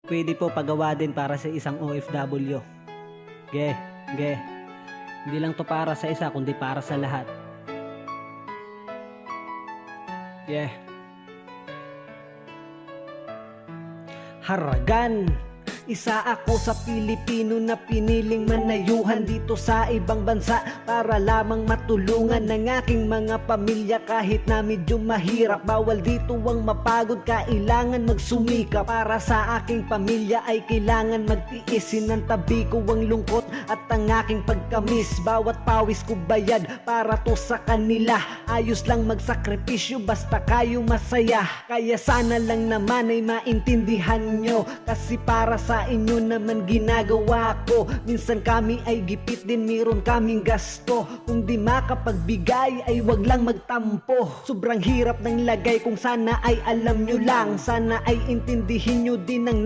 Pwede po pagawa din para sa isang OFW. Ge, ge. Hindi lang to para sa isa kundi para sa lahat. Yeah. Haragan. Isa ako sa Pilipino na piniling manayuhan dito sa ibang bansa para lamang matulungan ng aking mga pamilya kahit na medyo mahirap. Bawal dito ang mapagod, kailangan magsumika. Para sa aking pamilya ay kailangan magtiis. Sinantabi ko ang lungkot at ang aking pagkamis. Bawat pawis ko bayad para to sa kanila. Ayos lang magsakripisyo basta kayo masaya. Kaya sana lang naman ay maintindihan nyo, kasi para sa inyo naman ginagawa ko. Minsan kami ay gipit din, meron kaming gasto. Kung di makapagbigay ay wag lang magtampo. Sobrang hirap ng lagay, kung sana ay alam nyo lang. Sana ay intindihin nyo din ang